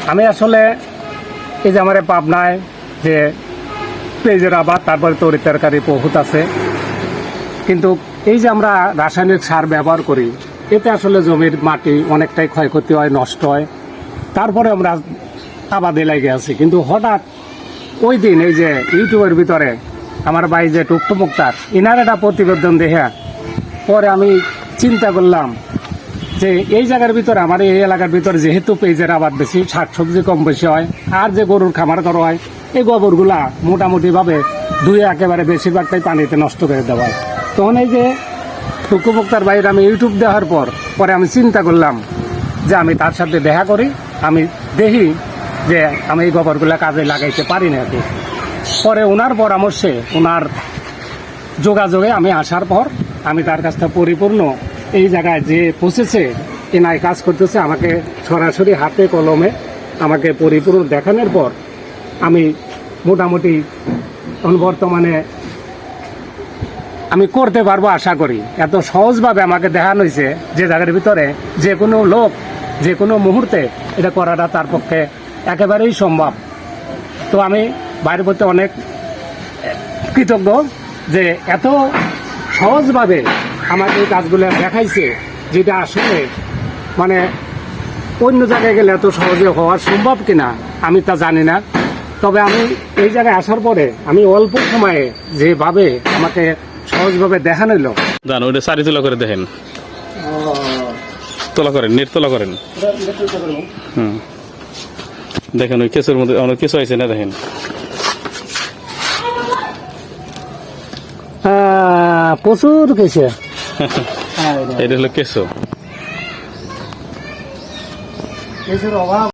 আমি আসলে এই যে আমার পাবনায় যে পেঁয়াজের আবাদ, তারপরে তরি তরকারি বহুত আছে, কিন্তু এই যে আমরা রাসায়নিক সার ব্যবহার করি এতে আসলে জমির মাটি অনেকটাই ক্ষয়ক্ষতি হয়, নষ্ট হয়। তারপরে আমরা আবাদে লেগে আছি। কিন্তু হঠাৎ ওই দিন এই যে ইউটিউবের ভিতরে আমার ভাই যে টুকটু মুক্তার ইনার একটা প্রতিবেদন দেখে পরে আমি চিন্তা করলাম যে এই জায়গার ভিতরে আমার এই এলাকার ভিতরে যেহেতু পেঁয়াজের আবাদ বেশি, শাকসবজি কম বেশি হয়, আর যে গরুর খামার করা হয় এই গোবরগুলা মোটামুটিভাবে ধুয়ে একেবারে বেশিরভাগটাই পানিতে নষ্ট করে দেওয়া হয়। তখন এই যে টুকু মুক্তার বাইরে আমি ইউটিউব দেওয়ার পরে আমি চিন্তা করলাম যে আমি তার সাথে দেখা করি, আমি দেখি যে আমি এই গোবরগুলা কাজে লাগাইতে পারি নাকি। পরে ওনার পরামর্শে, ওনার যোগাযোগে আমি আসার পর আমি তার কাছ থেকে পরিপূর্ণ এই জায়গায় যে পৌঁছেছে এনাই কাজ করতেছে, আমাকে সরাসরি হাতে কলমে আমাকে পরিপূর্ণ দেখানোর পর আমি মোটামুটি বর্তমানে আমি করতে পারবো আশা করি। এত সহজভাবে আমাকে দেখানো হয়েছে যে জায়গার ভিতরে যে কোনো লোক যে কোনো মুহূর্তে এটা করাটা তার পক্ষে একেবারেই সম্ভব। তো আমি বাইরের প্রতি অনেক কৃতজ্ঞ যে এত সহজভাবে আমাকে এই কাজগুলো দেখাইছে, যেটা আসলে মানে অন্য জায়গায় গেলে এত সহজে হওয়া সম্ভব কিনা আমি তা জানি না। তবে আমি এই জায়গায় আসার পরে আমি অল্প সময়ে যেভাবে আমাকে সহজভাবে দেখানো হলো, জানো ওইটা সারি তোলা করে দেখেন, তোলা করেন, নেট তোলা করেন। দেখেন ওই কেসের মধ্যে অনেক কিছু আছে না, দেখেন প্রচুর কেছে। এটা হলো কেসো। কেসের অভাব।